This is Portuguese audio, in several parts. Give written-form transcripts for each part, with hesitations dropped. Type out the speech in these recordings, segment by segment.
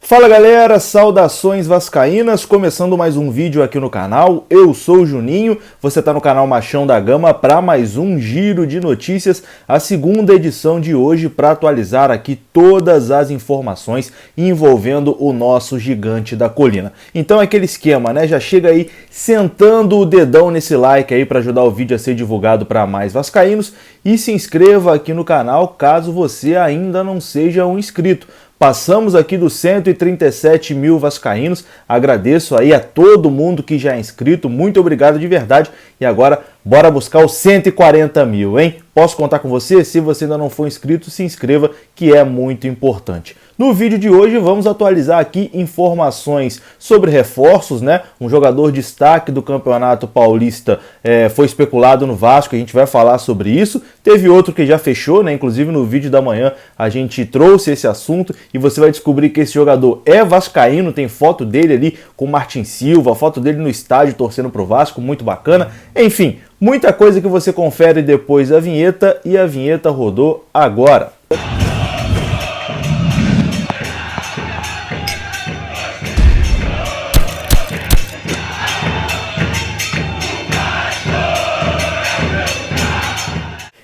Fala galera, saudações vascaínas, começando mais um vídeo aqui no canal. Eu sou o Juninho, você está no canal Machão da Gama para mais um giro de notícias, a segunda edição de hoje para atualizar aqui todas as informações envolvendo o nosso gigante da colina. Então é aquele esquema, né? Já chega aí sentando o dedão nesse like aí para ajudar o vídeo a ser divulgado para mais vascaínos e se inscreva aqui no canal caso você ainda não seja um inscrito. Passamos aqui dos 137 mil vascaínos, agradeço aí a todo mundo que já é inscrito, muito obrigado de verdade. E agora, bora buscar os 140 mil, hein? Posso contar com você? Se você ainda não for inscrito, se inscreva, que é muito importante. No vídeo de hoje vamos atualizar aqui informações sobre reforços, né? Um jogador destaque do Campeonato Paulista foi especulado no Vasco, a gente vai falar sobre isso. Teve outro que já fechou, né? Inclusive no vídeo da manhã a gente trouxe esse assunto e você vai descobrir que esse jogador é vascaíno, tem foto dele ali com o Martin Silva, foto dele no estádio torcendo pro Vasco, muito bacana. Enfim, muita coisa que você confere depois da vinheta e a vinheta rodou agora.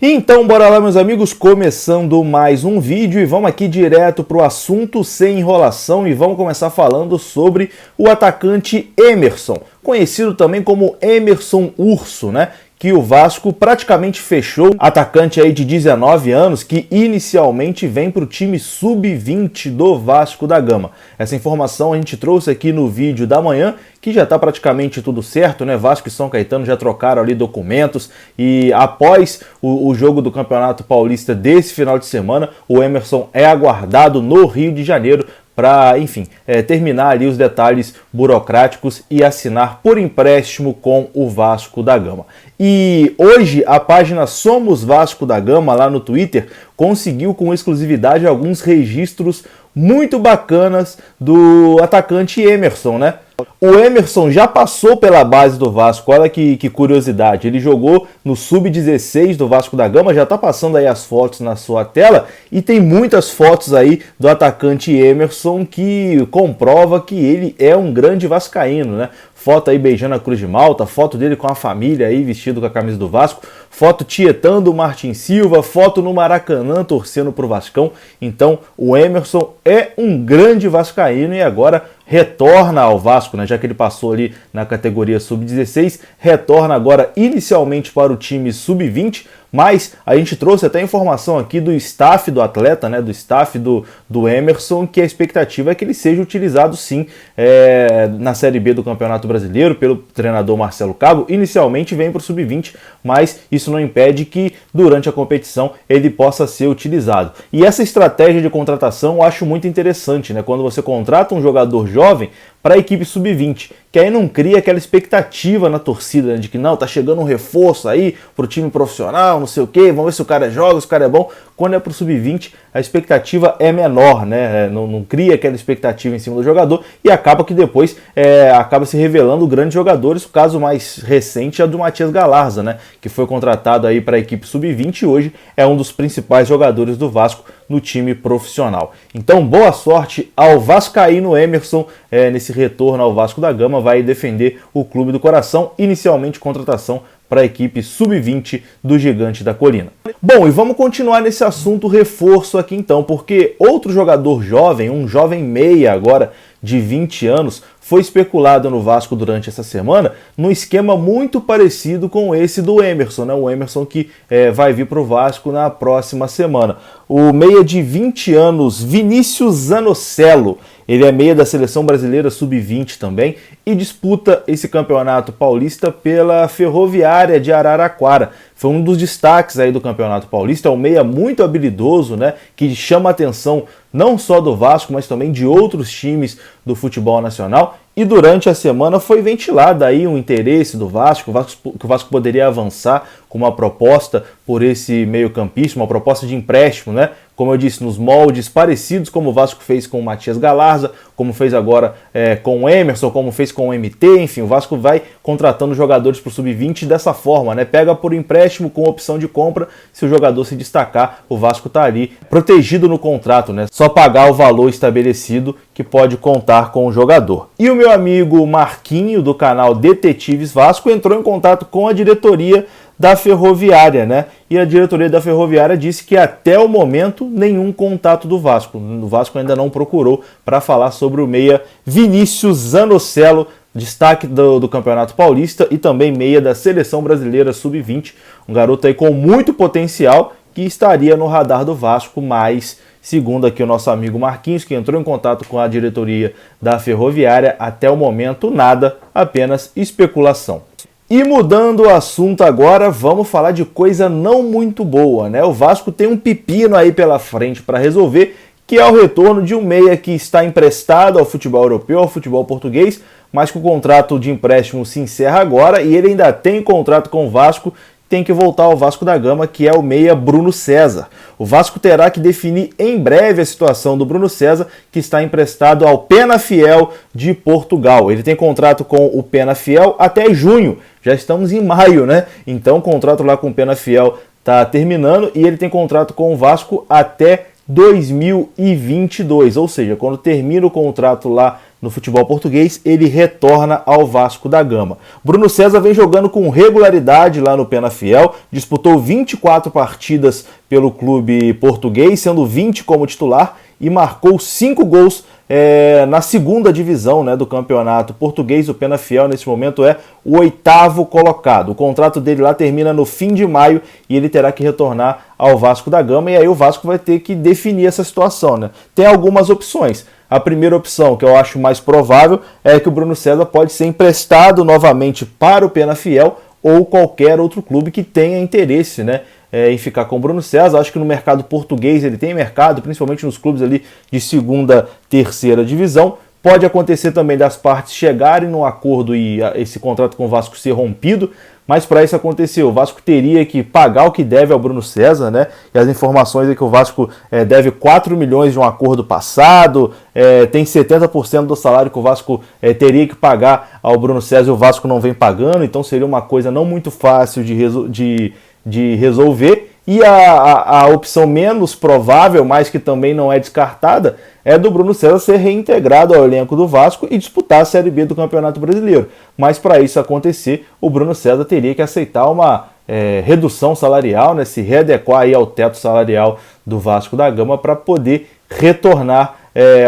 Então bora lá meus amigos, começando mais um vídeo e vamos aqui direto para o assunto sem enrolação e vamos começar falando sobre o atacante Emerson, conhecido também como Emerson Urso, né? Que o Vasco praticamente fechou, atacante aí de 19 anos, que inicialmente vem para o time sub-20 do Vasco da Gama. Essa informação a gente trouxe aqui no vídeo da manhã, que já está praticamente tudo certo, né? Vasco e São Caetano já trocaram ali documentos e após o jogo do Campeonato Paulista desse final de semana, o Emerson é aguardado no Rio de Janeiro para, enfim, terminar ali os detalhes burocráticos e assinar por empréstimo com o Vasco da Gama. E hoje a página Somos Vasco da Gama lá no Twitter conseguiu com exclusividade alguns registros muito bacanas do atacante Emerson, né? O Emerson já passou pela base do Vasco, olha que curiosidade, ele jogou no Sub-16 do Vasco da Gama, já está passando aí as fotos na sua tela e tem muitas fotos aí do atacante Emerson que comprova que ele é um grande vascaíno, né? Foto aí beijando a Cruz de Malta, foto dele com a família aí vestido com a camisa do Vasco, foto tietando o Martin Silva, foto no Maracanã torcendo pro Vascão. Então o Emerson é um grande vascaíno e agora retorna ao Vasco, né? Já que ele passou ali na categoria Sub-16, retorna agora inicialmente para o time Sub-20, mas a gente trouxe até informação aqui do staff do atleta, né, do staff do Emerson, que a expectativa é que ele seja utilizado sim na Série B do Campeonato Brasileiro pelo treinador Marcelo Cabo. Inicialmente vem para o Sub-20, mas isso não impede que durante a competição ele possa ser utilizado. E essa estratégia de contratação eu acho muito interessante, né, quando você contrata um jogador jovem para a equipe Sub-20, que aí não cria aquela expectativa na torcida, né, de que não, tá chegando um reforço aí pro time profissional, não sei o que, vamos ver se o cara joga, se o cara é bom. Quando é pro Sub-20, a expectativa é menor, né? Não cria aquela expectativa em cima do jogador e acaba que depois acaba se revelando grandes jogadores. O caso mais recente é do Matias Galarza, né? Que foi contratado aí para a equipe Sub-20 e hoje é um dos principais jogadores do Vasco no time profissional. Então, boa sorte ao vascaíno Emerson nesse retorno ao Vasco da Gama, vai defender o clube do coração, inicialmente contratação para a equipe Sub-20 do Gigante da Colina. Bom, e vamos continuar nesse assunto reforço aqui então, porque outro jogador jovem, um jovem meia agora de 20 anos, foi especulado no Vasco durante essa semana num esquema muito parecido com esse do Emerson, né? O Emerson que vai vir para o Vasco na próxima semana. O meia de 20 anos, Vinícius Zanocelo, ele é meia da Seleção Brasileira Sub-20 também e disputa esse campeonato paulista pela Ferroviária de Araraquara. Foi um dos destaques aí do Campeonato Paulista, é um meia muito habilidoso, né, que chama a atenção não só do Vasco, mas também de outros times do futebol nacional. E durante a semana foi ventilado aí um interesse do Vasco, que o Vasco poderia avançar com uma proposta por esse meio-campista, uma proposta de empréstimo, né, como eu disse, nos moldes parecidos como o Vasco fez com o Matias Galarza, como fez agora com o Emerson, como fez com o MT, enfim, o Vasco vai contratando jogadores para o Sub-20 dessa forma, né? Pega por empréstimo com opção de compra, se o jogador se destacar, o Vasco está ali protegido no contrato, né? Só pagar o valor estabelecido que pode contar com o jogador. E o meu amigo Marquinho, do canal Detetives Vasco, entrou em contato com a diretoria da Ferroviária, né? E a diretoria da Ferroviária disse que até o momento nenhum contato do Vasco. O Vasco ainda não procurou para falar sobre o meia Vinícius Zanocelo, destaque do Campeonato Paulista e também meia da Seleção Brasileira Sub-20. Um garoto aí com muito potencial que estaria no radar do Vasco, mas, segundo aqui o nosso amigo Marquinhos, que entrou em contato com a diretoria da Ferroviária, até o momento nada, apenas especulação. E mudando o assunto agora, vamos falar de coisa não muito boa, né? O Vasco tem um pepino aí pela frente para resolver, que é o retorno de um meia que está emprestado ao futebol europeu, ao futebol português, mas que o contrato de empréstimo se encerra agora e ele ainda tem contrato com o Vasco, tem que voltar ao Vasco da Gama, que é o meia Bruno César. O Vasco terá que definir em breve a situação do Bruno César, que está emprestado ao Penafiel de Portugal. Ele tem contrato com o Penafiel até junho, já estamos em maio, né? Então o contrato lá com o Penafiel está terminando e ele tem contrato com o Vasco até 2022, ou seja, quando termina o contrato lá no futebol português, ele retorna ao Vasco da Gama. Bruno César vem jogando com regularidade lá no Penafiel, disputou 24 partidas pelo clube português, sendo 20 como titular e marcou 5 gols na segunda divisão, né, do campeonato português. O Penafiel nesse momento é o 8º colocado. O contrato dele lá termina no fim de maio e ele terá que retornar ao Vasco da Gama, e aí o Vasco vai ter que definir essa situação, né? Tem algumas opções. A primeira opção, que eu acho mais provável, é que o Bruno César pode ser emprestado novamente para o Penafiel ou qualquer outro clube que tenha interesse, né, em ficar com o Bruno César. Acho que no mercado português ele tem mercado, principalmente nos clubes ali de segunda, terceira divisão. Pode acontecer também das partes chegarem num acordo e esse contrato com o Vasco ser rompido, mas para isso acontecer, o Vasco teria que pagar o que deve ao Bruno César, né? E as informações é que o Vasco deve 4 milhões de um acordo passado, tem 70% do salário que o Vasco teria que pagar ao Bruno César e o Vasco não vem pagando, então seria uma coisa não muito fácil de resolver. E a opção menos provável, mas que também não é descartada, é do Bruno César ser reintegrado ao elenco do Vasco e disputar a Série B do Campeonato Brasileiro. Mas para isso acontecer, o Bruno César teria que aceitar uma redução salarial, né, se readequar aí ao teto salarial do Vasco da Gama para poder retornar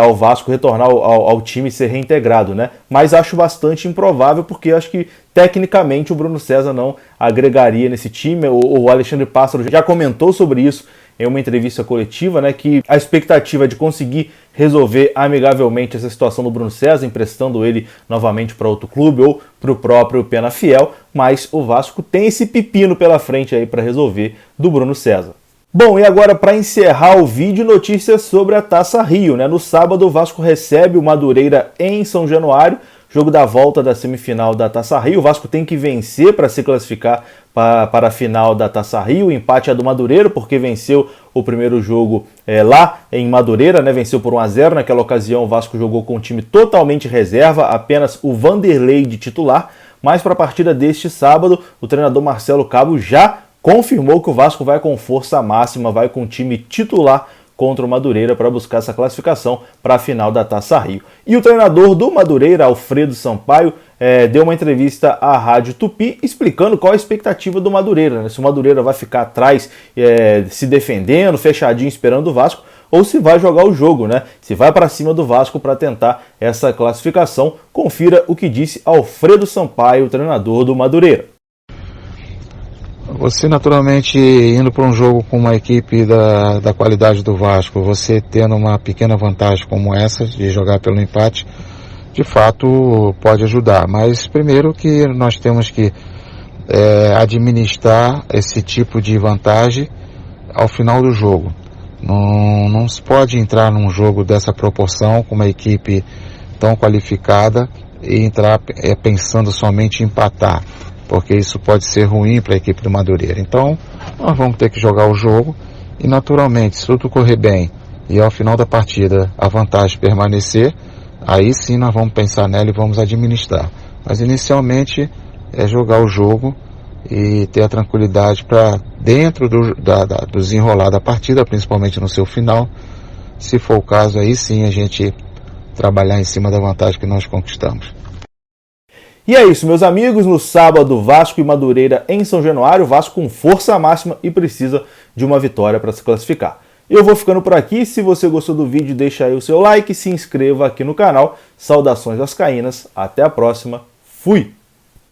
ao Vasco, retornar ao time e ser reintegrado, né? Mas acho bastante improvável, porque acho que tecnicamente o Bruno César não agregaria nesse time. O Alexandre Pássaro já comentou sobre isso em uma entrevista coletiva, né, que a expectativa é de conseguir resolver amigavelmente essa situação do Bruno César, emprestando ele novamente para outro clube ou para o próprio Penafiel, mas o Vasco tem esse pepino pela frente aí para resolver do Bruno César. Bom, e agora para encerrar o vídeo, notícias sobre a Taça Rio, né? No sábado o Vasco recebe o Madureira em São Januário, jogo da volta da semifinal da Taça Rio. O Vasco tem que vencer para se classificar para a final da Taça Rio. O empate é do Madureira, porque venceu o primeiro jogo lá em Madureira, né? Venceu por 1-0. Naquela ocasião o Vasco jogou com um time totalmente reserva, apenas o Vanderlei de titular. Mas para a partida deste sábado, o treinador Marcelo Cabo já confirmou que o Vasco vai com força máxima, vai com o time titular contra o Madureira para buscar essa classificação para a final da Taça Rio. E o treinador do Madureira, Alfredo Sampaio, deu uma entrevista à Rádio Tupi explicando qual a expectativa do Madureira, né? Se o Madureira vai ficar atrás se defendendo, fechadinho esperando o Vasco, ou se vai jogar o jogo, né? Se vai para cima do Vasco para tentar essa classificação. Confira o que disse Alfredo Sampaio, treinador do Madureira. Você naturalmente indo para um jogo com uma equipe da qualidade do Vasco, você tendo uma pequena vantagem como essa de jogar pelo empate, de fato pode ajudar. Mas primeiro que nós temos que administrar esse tipo de vantagem ao final do jogo. Não se pode entrar num jogo dessa proporção com uma equipe tão qualificada e entrar pensando somente em empatar, porque isso pode ser ruim para a equipe do Madureira. Então, nós vamos ter que jogar o jogo e naturalmente, se tudo correr bem e ao final da partida a vantagem permanecer, aí sim nós vamos pensar nela e vamos administrar. Mas inicialmente é jogar o jogo e ter a tranquilidade para dentro do desenrolar da partida, principalmente no seu final, se for o caso, aí sim a gente trabalhar em cima da vantagem que nós conquistamos. E é isso, meus amigos. No sábado, Vasco e Madureira em São Januário. O Vasco com força máxima e precisa de uma vitória para se classificar. Eu vou ficando por aqui. Se você gostou do vídeo, deixa aí o seu like e se inscreva aqui no canal. Saudações vascaínas. Até a próxima. Fui!